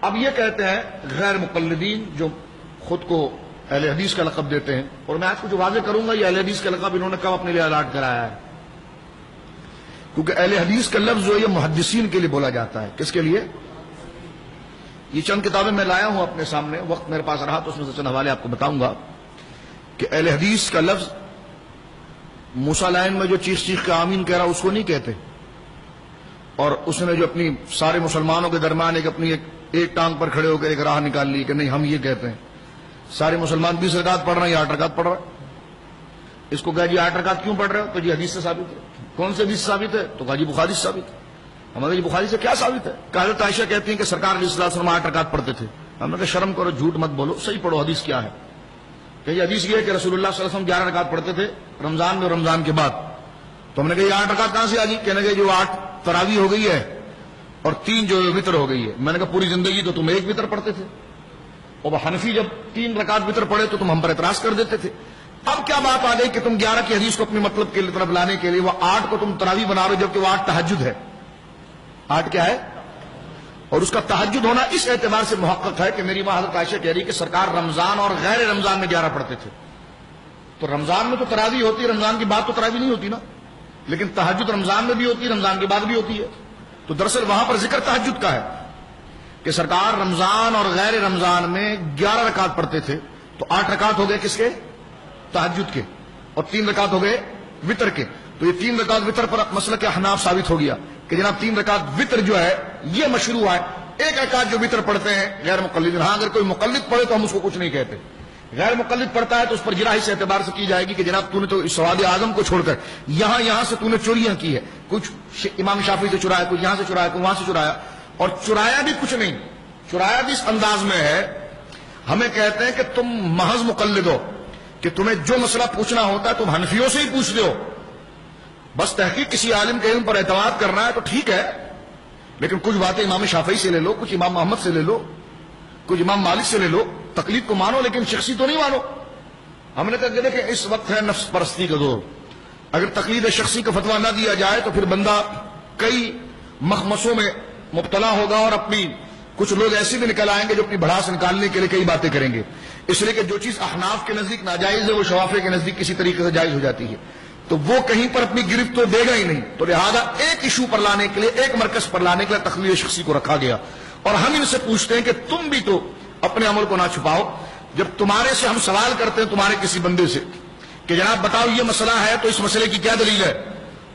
اب یہ کہتے ہیں غیر مقلدین جو خود کو اہل حدیث کا لقب دیتے ہیں، اور میں آج کچھ واضح کروں گا یہ اہل حدیث کا لقب انہوں نے کب اپنے لیے الاٹ کرایا ہے، کیونکہ اہل حدیث کا لفظ جو ہے یہ محدثین کے لیے بولا جاتا ہے۔ کس کے لیے؟ یہ چند کتابیں میں لایا ہوں اپنے سامنے، وقت میرے پاس رہا تو اس میں سے چند حوالے آپ کو بتاؤں گا کہ اہل حدیث کا لفظ موسیٰ لائن میں جو چیخ چیخ کا آمین کہہ رہا اس کو نہیں کہتے، اور اس نے جو اپنی سارے مسلمانوں کے درمیان اپنی ایک ٹانگ پر کھڑے ہو کر ایک راہ نکال لی کہ نہیں ہم یہ کہتے ہیں سارے مسلمان 20 رکعت پڑھ رہے ہیں یا 8 رکعت پڑھ رہے ہیں، اس کو کہا جی 8 رکعت کیوں پڑھ رہے ہو؟ تو جی حدیث سے ثابت ہے۔ کون سے حدیث سے ثابت ہے؟ تو کہا جی بخاری سے ثابت ہے۔ ہمارے جی بخاری سے کیا ثابت ہے؟ کہ حضرت عائشہ کہتی ہیں کہ سرکار علیہ السلام 8 رکعت پڑھتے تھے۔ ہم نے کہا شرم کرو، جھوٹ مت بولو، صحیح پڑھو، حدیث کیا ہے؟ کہ یہ حدیث یہ ہے کہ رسول اللہ صلی اللہ علیہ وسلم 11 رکعت پڑھتے تھے رمضان میں اور رمضان کے بعد۔ تو ہم نے کہا یہ 8 رکعت کہاں سے آ گئی؟ کہنے کہ جو 8 تراویح ہو گئی ہے اور 3 جو وتر ہو گئی ہے۔ میں نے کہا پوری زندگی تو تم 1 وتر پڑھتے تھے، اور حنفی جب 3 رکعت وتر پڑھے تو تم ہم پر اعتراض کر دیتے تھے۔ اب کیا بات آ گئی کہ تم 11 کی حدیث کو اپنے مطلب کے طرف لانے کے لیے وہ 8 کو تم تراویح بنا رہے ہو، جبکہ وہ 8 تہجد ہے۔ 8 کیا ہے؟ اور اس کا تہجد ہونا اس اعتبار سے محقق ہے کہ میری ماں حضرت عائشہ کہہ رہی کہ سرکار رمضان اور غیر رمضان میں 11 پڑھتے تھے۔ تو رمضان میں تو تراویح ہوتی ہے، رمضان کے بعد تو تراویح نہیں ہوتی نا، لیکن تہجد رمضان میں بھی ہوتی ہے، رمضان کے بعد بھی ہوتی ہے۔ تو دراصل وہاں پر ذکر تہجد کا ہے کہ سرکار رمضان اور غیر رمضان میں 11 رکعت پڑھتے تھے۔ تو 8 رکعت ہو گئے کس کے؟ تہجد کے، اور 3 رکعت ہو گئے وتر کے۔ تو یہ 3 رکعت وتر پر مسئلہ کے احناف ثابت ہو گیا کہ جناب 3 رکعت وتر جو ہے یہ مشروع ہے۔ 1 رکعت جو وتر پڑھتے ہیں غیر مقلد، ہاں اگر کوئی مقلد پڑھے تو ہم اس کو کچھ نہیں کہتے، غیر مقلد پڑھتا ہے تو اس پر جرح اس اعتبار سے کی جائے گی کہ جناب تو نے تو سواد اعظم کو چھوڑ کر یہاں سے تو نے چوریاں کی ہے، کچھ امام شافعی سے چرایا، کچھ یہاں سے چرایا، کچھ وہاں سے چرایا، اور چرایا بھی کچھ نہیں، چرایا بھی اس انداز میں ہے ہمیں کہتے ہیں کہ تم محض مقلد ہو، کہ تمہیں جو مسئلہ پوچھنا ہوتا ہے تم حنفیوں سے ہی پوچھتے ہو، بس تحقیق کسی عالم کے علم پر اعتماد کرنا ہے تو ٹھیک ہے، لیکن کچھ باتیں امام شافعی سے لے لو، کچھ امام محمد سے لے لو، کچھ امام مالک سے لے لو، تقلید کو مانو لیکن شخصی تو نہیں مانو۔ ہم نے کہا کہ اس وقت ہے نفس پرستی کا دور، اگر تقلید شخصی کا فتویٰ نہ دیا جائے تو پھر بندہ کئی مخمصوں میں مبتلا ہوگا، اور اپنی کچھ لوگ ایسے بھی نکل آئیں گے جو اپنی بھڑاس نکالنے کے لیے کئی باتیں کریں گے، اس لیے کہ جو چیز احناف کے نزدیک ناجائز ہے وہ شوافی کے نزدیک کسی طریقے سے جائز ہو جاتی ہے، تو وہ کہیں پر اپنی گرفت تو دے گا ہی نہیں، تو لہذا ایک ایشو پر لانے کے لیے، ایک مرکز پر لانے کے لیے تقلید شخصی کو رکھا گیا۔ اور ہم ان سے پوچھتے ہیں کہ تم بھی تو اپنے عمل کو نہ چھپاؤ، جب تمہارے سے ہم سوال کرتے ہیں تمہارے کسی بندے سے کہ جناب بتاؤ یہ مسئلہ ہے تو اس مسئلے کی کیا دلیل ہے،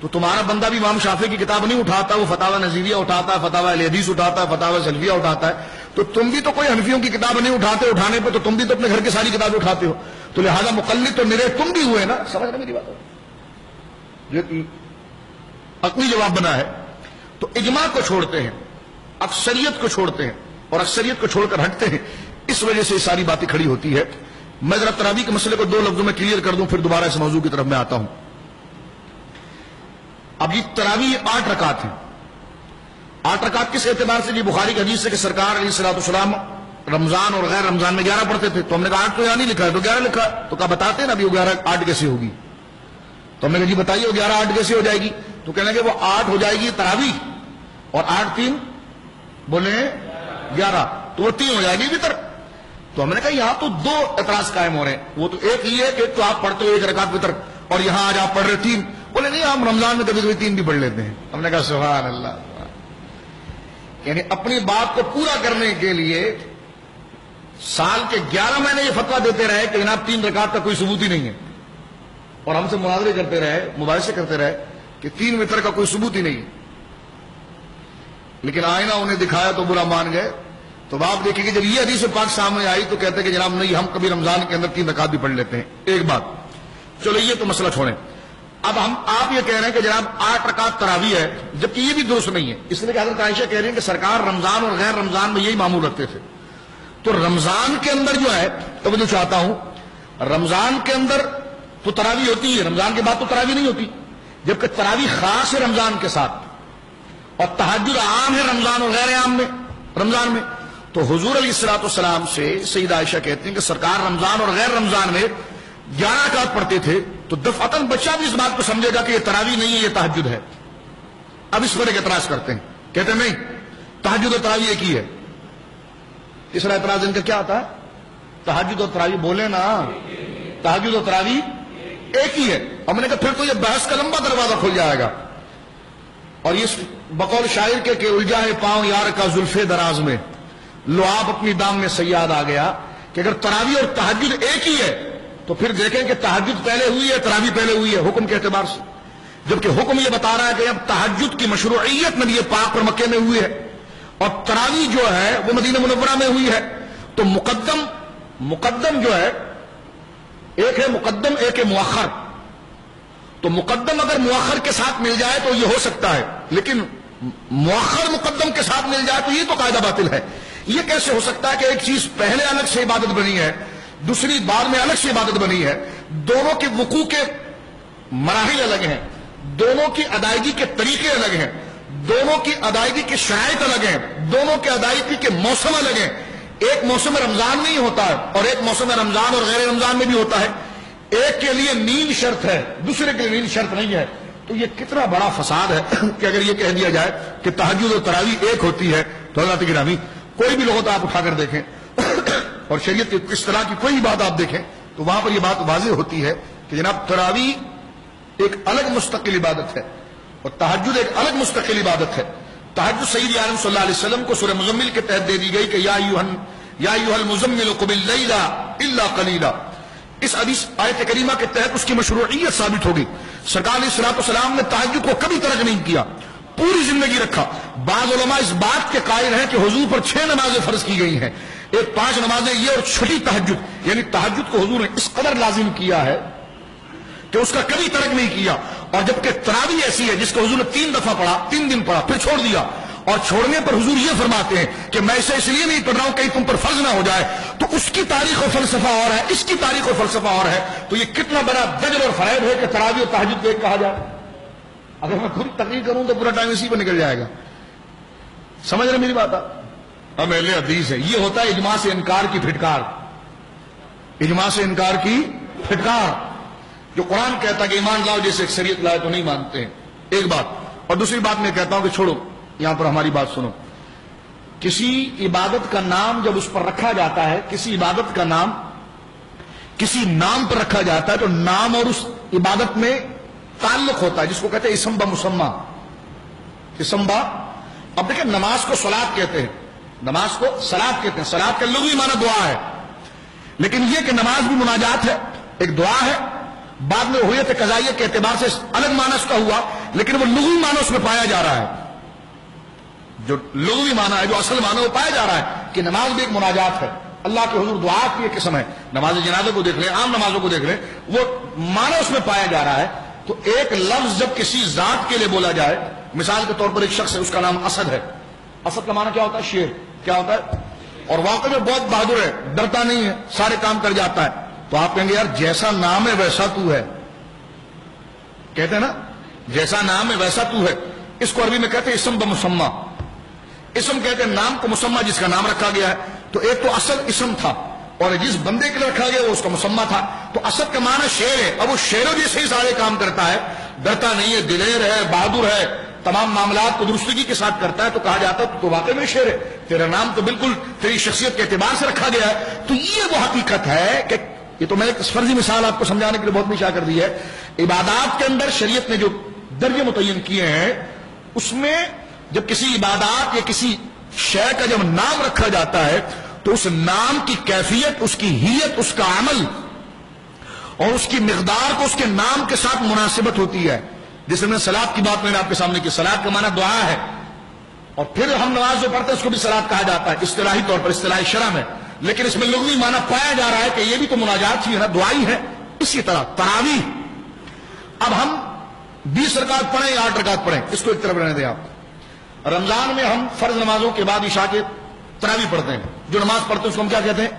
تو تمہارا بندہ بھی امام شافعی کی کتاب نہیں اٹھاتا، وہ فتاوی نظیریہ اٹھاتا ہے، فتاوی اہل حدیث اٹھاتا ہے، فتاوی سلفیہ اٹھاتا ہے، تو تم بھی تو کوئی حنفیوں کی کتاب نہیں اٹھاتے، اٹھانے پہ تو تم بھی تو اپنے گھر کی ساری کتابیں اٹھاتے ہو، تو لہذا مقلد تو میرے تم بھی ہوئے نا، سمجھ رہے میری بات؟ جو عقلی جواب بنا ہے۔ تو اجماع کو چھوڑتے ہیں، اکثریت کو چھوڑتے ہیں، اور اکثریت کو چھوڑ کر ہٹتے ہیں، اس وجہ سے یہ ساری باتیں کھڑی ہوتی ہے۔ میں ذرا تراویح کے مسئلے کو 2 لفظوں میں کلیئر کر دوں، پھر دوبارہ اس موضوع کی طرف میں آتا ہوں۔ اب یہ تراویح 8 رکعت ہیں۔ 8 رکعت کس اعتبار سے؟ جی بخاری کی حدیث سے کہ سرکار علیہ الصلوۃ والسلام رمضان اور غیر رمضان میں 11 پڑھتے تھے، تو ہم نے کہا 8 تو یہاں نہیں لکھا ہے، تو 11 لکھا، تو کہا بتاتے ہیں نا ابھی وہ 11 8 کیسے ہوگی؟ تو ہم نے کہا جی بتائیے وہ 11 8 کیسے ہو جائے گی؟ تو کہنے کہ وہ 8 ہو جائے گی تراویح، اور 8 3 بولے 11، تو وہ 3 ہو جائے گی وتر۔ تو ہم نے کہا یہاں تو 2 اعتراض قائم ہو رہے ہیں، وہ تو ایک یہ ہے کہ ایک تو آپ پڑھتے ہو 1 رکعت وتر، اور یہاں آج آپ پڑھ رہے 3، بولے نہیں ہم رمضان میں کبھی کبھی 3 بھی پڑھ لیتے ہیں۔ ہم نے کہا سبحان اللہ، یعنی اپنی بات کو پورا کرنے کے لیے سال کے 11 مہینے یہ فتویٰ دیتے رہے کہ جناب 3 رکعت کا کوئی ثبوت ہی نہیں ہے، اور ہم سے مناظرے کرتے رہے، مباحثے کرتے رہے کہ 3 وتر کا کوئی ثبوت ہی نہیں ہے، لیکن آئینہ انہیں دکھایا تو برا مان گئے۔ تو آپ دیکھیں کہ جب یہ حدیث پاک سامنے آئی تو کہتے کہ جناب نہیں ہم کبھی رمضان کے اندر 3 رکعت بھی پڑھ لیتے ہیں۔ ایک بات، چلو یہ تو مسئلہ چھوڑیں، اب آپ یہ کہہ رہے ہیں کہ جناب 8 رکعت تراویح ہے، جبکہ یہ بھی درست نہیں ہے، اس لیے کہ حضرت عائشہ کہہ رہی ہیں کہ سرکار رمضان اور غیر رمضان میں یہی معمول رکھتے تھے۔ تو رمضان کے اندر جو ہے، توجہ چاہتا ہوں، رمضان کے اندر تو تراویح ہوتی ہے، رمضان کے بعد تو تراویح نہیں ہوتی، جبکہ تراویح خاص ہے رمضان کے ساتھ، اور تہجد عام ہے رمضان اور غیر عام میں رمضان میں۔ تو حضور علیہ الصلوۃ والسلام سے سیدہ عائشہ کہتی ہیں کہ سرکار رمضان اور غیر رمضان میں 11 رکعت پڑھتے تھے، تو دفعتاً بچہ بھی اس بات کو سمجھے گا کہ یہ تراویح نہیں ہے، یہ تہجد ہے۔ اب اس پر ایک اعتراض کرتے ہیں، کہتے ہیں نہیں تہجد و تراویح ایک ہی ہے، تیسرا اعتراض ان کا کیا آتا ہے؟ تہجد اور تراویح بولے نا، تہجد اور تراویح ایک ہی ہے. اور میں نے کہا پھر تو یہ بحث کا لمبا دروازہ کھل جائے گا. اور یہ بقول شاعر کے کہ الجھا ہے پاؤں یار کا زلفے دراز میں، لعاب اپنی دام میں صیاد آ گیا، کہ اگر تراویح اور تہجد ایک ہی ہے تو پھر دیکھیں کہ تہجد پہلے ہوئی ہے تراویح پہلے ہوئی ہے حکم کے اعتبار سے، جبکہ حکم یہ بتا رہا ہے کہ اب تہجد کی مشروعیت نبی پاک پر مکے میں ہوئی ہے اور تراویح جو ہے وہ مدینہ منورہ میں ہوئی ہے. تو مقدم جو ہے ایک ہے مقدم، ایک ہے مؤخر. تو مقدم اگر مؤخر کے ساتھ مل جائے تو یہ ہو سکتا ہے، لیکن مؤخر مقدم کے ساتھ مل جائے تو یہ تو قاعدہ باطل ہے. یہ کیسے ہو سکتا ہے کہ ایک چیز پہلے الگ سے عبادت بنی ہے، دوسری بعد میں الگ سے عبادت بنی ہے، دونوں کے وقوع کے مراحل الگ ہیں، دونوں کی ادائیگی کے طریقے الگ ہیں، دونوں کی ادائیگی کے شرائط الگ ہیں، دونوں کے ادائیگی کے موسم الگ ہیں. ایک موسم رمضان میں ہی ہوتا ہے اور ایک موسم رمضان اور غیر رمضان میں بھی ہوتا ہے. ایک کے لیے نیند شرط ہے، دوسرے کے لیے نیند شرط نہیں ہے. تو یہ کتنا بڑا فساد ہے کہ اگر یہ کہہ دیا جائے کہ تہجد اور تراویح ایک ہوتی ہے. تو حضرات گرامی کوئی بھی لغت آپ اٹھا کر دیکھیں اور شریعت کی اس طرح کی کوئی بات آپ دیکھیں تو وہاں پر یہ بات واضح ہوتی ہے کہ جناب تراویح ایک الگ مستقل عبادت ہے اور تہجد ایک الگ مستقل عبادت ہے. تہجد سید عالم صلی اللہ علیہ وسلم کو سورہ مزمل کے تحت دے دی گئی کہ یا ایھا المزمل قم اللیل الا قلیلا. اس حدیث آیت کریمہ کے تحت اس کی مشروعیت ثابت ہوگی. سرکار علیہ الصلوۃ والسلام نے تہجد کو کبھی ترک نہیں کیا، پوری زندگی رکھا. بعض علماء اس بات کے قائل ہیں کہ حضور پر 6 نمازیں فرض کی گئی ہیں، ایک 5 نمازیں یہ اور چھٹی تہجد، یعنی تہجد کو حضور نے اس قدر لازم کیا ہے کہ اس کا کبھی ترک نہیں کیا. اور جبکہ تراویح ایسی ہے جس کو حضور نے 3 دفعہ پڑھا، 3 دن پڑھا پھر چھوڑ دیا، اور چھوڑنے پر حضور یہ فرماتے ہیں کہ میں اسے اس لیے نہیں پڑھ رہا ہوں کہیں تم پر فرض نہ ہو جائے. تو اس کی تاریخ و فلسفہ اور ہے، اس کی تاریخ و فلسفہ اور ہے. تو یہ کتنا بڑا دجل اور فریب ہے کہ تراویح اور تہجد کو ایک کہا جائے. اگر میں خود تقریر کروں تو پورا ٹائم اسی پر نکل جائے گا. سمجھ رہے میری بات؟ اب اہل حدیث ہے، یہ ہوتا ہے اجماع سے انکار کی پھٹکار، اجماع سے انکار کی پھٹکار. جو قرآن کہتا ہے کہ ایمان لاؤ جیسے اکثریت لائے تو نہیں مانتے ہیں، ایک بات. اور دوسری بات میں کہتا ہوں کہ چھوڑو، یہاں پر ہماری بات سنو. کسی عبادت کا نام جب اس پر رکھا جاتا ہے، کسی عبادت کا نام کسی نام پر رکھا جاتا ہے تو نام اور اس عبادت میں تعلق ہوتا ہے، جس کو کہتے ہیں اسم بمسمى. اسم با، اب دیکھیں نماز کو صلاۃ کہتے ہیں، نماز کو صلاۃ کہتے ہیں. صلاۃ کا لغوی معنی دعا ہے، لیکن یہ کہ نماز بھی مناجات ہے، ایک دعا ہے. بعد میں ہوئیت قضائیہ کے اعتبار سے الگ معنی اس کا ہوا، لیکن وہ لغوی معنی اس میں پایا جا رہا ہے. جو لغوی معنی ہے، جو اصل معنی وہ پایا جا رہا ہے کہ نماز بھی ایک مناجات ہے، اللہ کے حضور دعا کی ایک قسم ہے. نماز جنازہ کو دیکھ لیں، عام نمازوں کو دیکھ لیں، وہ معنی اس میں پایا جا رہا ہے. تو ایک لفظ جب کسی ذات کے لیے بولا جائے، مثال کے طور پر ایک شخص ہے، اس کا نام اسد ہے. اسد کا معنی کیا ہوتا ہے؟ شیر. کیا ہوتا ہے؟ اور واقعی میں بہت بہادر ہے، ڈرتا نہیں ہے، سارے کام کر جاتا ہے. تو آپ کہیں گے یار جیسا نام ہے ویسا تو ہے، کہتے ہیں نا جیسا نام ہے ویسا تو ہے. اس کو عربی میں کہتے ہیں اسم بمسمى. اسم کہتے ہیں نام کو، مسمى جس کا نام رکھا گیا ہے. تو ایک تو اصل اسم تھا اور جس بندے کے لیے رکھا گیا وہ اس کا مسمى تھا. تو اسد کا معنی شیر ہے. اب وہ شیروں جیسے ہی سارے کام کرتا ہے، ڈرتا نہیں ہے، دلیر ہے، بہادر ہے، تمام معاملات کو درستگی کے ساتھ کرتا ہے، تو کہا جاتا ہے تو واقعی میں شیر ہے، تیرا نام تو بالکل تیری شخصیت کے اعتبار سے رکھا گیا ہے. تو یہ وہ حقیقت ہے کہ یہ تو میں ایک فرضی مثال آپ کو سمجھانے کے لیے بہت نشا کر دی ہے. عبادات کے اندر شریعت نے جو درجے متعین کیے ہیں، اس میں جب کسی عبادات یا کسی شے کا جب نام رکھا جاتا ہے تو اس نام کی کیفیت، اس کی ہیت، اس کا عمل اور اس کی مقدار کو اس کے نام کے ساتھ مناسبت ہوتی ہے. جیسے میں صلاۃ کی بات میں نے آپ کے سامنے کی، صلاۃ کا معنی دعا ہے، اور پھر ہم نماز جو پڑھتے ہیں اس کو بھی صلاۃ کہا جاتا ہے اصطلاحی طور پر، اصطلاحی شرع میں. لیکن اس میں لغوی معنی پایا جا رہا ہے کہ یہ بھی تو مناجات ہی ہے نا، دعائی ہے. اسی طرح تراویح، اب ہم 20 رکعت پڑھیں یا 8 رکعت پڑھیں، اس کو ایک طرف رہنے دیں آپ. رمضان میں ہم فرض نمازوں کے بعد عشاء کے تراویح پڑھتے ہیں، جو نماز پڑھتے ہیں اس کو ہم کیا کہتے ہیں؟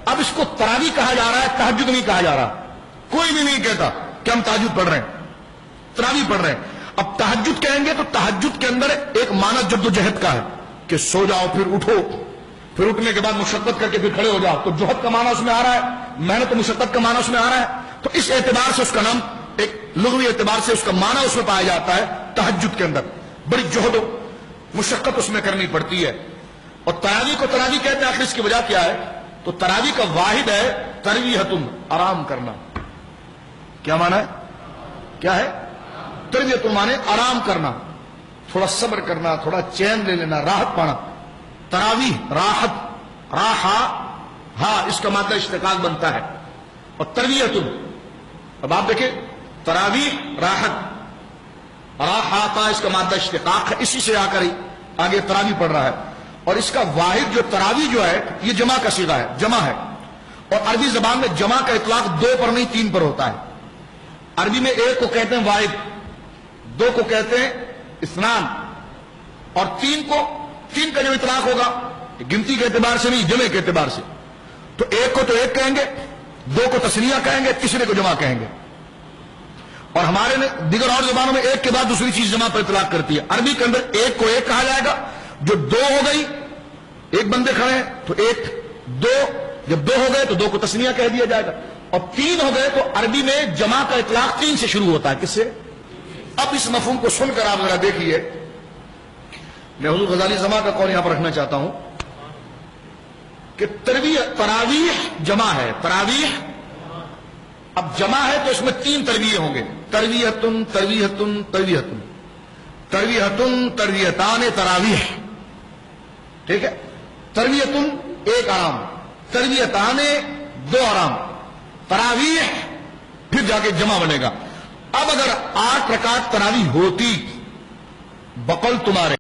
اب اس کو تراویح کہا جا رہا ہے، تہجد نہیں کہا جا رہا. کوئی بھی نہیں کہتا کہ ہم تہجد پڑھ رہے ہیں، تراویح پڑھ رہے ہیں. اب تہجد کہیں گے تو تہجد کے اندر ایک معنی جد و جہد کا ہے کہ سو جاؤ پھر اٹھو، پھر اٹھنے کے بعد مشقت کر کے پھر کھڑے ہو جاؤ. تو جہد کا معنی اس میں آ رہا ہے، محنت و مشقت کا معنی اس میں آ رہا ہے. تو اس اعتبار سے اس کا نام، ایک لغوی اعتبار سے اس کا معنی اس میں پایا جاتا ہے. تہجد کے اندر بڑی جہد و مشقت اس میں کرنی پڑتی ہے. اور تراویح کو تراویح کہتے ہیں، آخر اس کی وجہ کیا ہے؟ تو تراویح کا واحد ہے ترویحتن، آرام کرنا. کیا معنی ہے؟ کیا ہے؟ ترویحتن مانے آرام کرنا، تھوڑا صبر کرنا، تھوڑا چین لے لینا، راحت پانا. تراویح راحت، راحا ہاں اس کا مادہ اشتقاق بنتا ہے. اور ترویحتن، اب آپ دیکھیں تراویح راحت، راحاتا اس کا مادہ اشتقاق ہے، اسی سے آ کر ہی آگے تراویح پڑھ رہا ہے. اور اس کا واحد جو تراویح جو ہے یہ جمع کا صیغہ ہے، جمع ہے. اور عربی زبان میں جمع کا اطلاق دو پر نہیں تین پر ہوتا ہے. عربی میں ایک کو کہتے ہیں واحد، دو کو کہتے ہیں اثنان، اور تین کا جو اطلاق ہوگا گنتی کے اعتبار سے نہیں، جمع کے اعتبار سے. تو ایک کو تو ایک کہیں گے، دو کو تثنیہ کہیں گے، تیسرے کو جمع کہیں گے. اور ہمارے دیگر اور زبانوں میں ایک کے بعد دوسری چیز جمع پر اطلاق کرتی ہے. عربی کے اندر ایک کو ایک کہا جائے گا، جو دو ہو گئی، ایک بندے کھڑے ہیں تو ایک، دو، جب دو ہو گئے تو دو کو تثنیہ کہہ دیا جائے گا. اور تین ہو گئے تو عربی میں جمع کا اطلاق تین سے شروع ہوتا ہے. کس سے؟ اب اس مفہوم کو سن کر آپ ذرا دیکھیے، میں حضور غزالی زماں کا قول یہاں پر رکھنا چاہتا ہوں کہ تراویح جمع ہے. تراویح اب جمع ہے تو اس میں تین ترویح ہوں گے، ترویحتن ترویحتن ترویحتن، ترویحتن ترویحتان تراویح. ٹھیک ہے؟ ترویحتن ایک آرام، ترویحتان دو آرام، تراویح پھر جا کے جمع بنے گا. اب اگر 8 رکعت تراویح ہوتی بقول تمہارے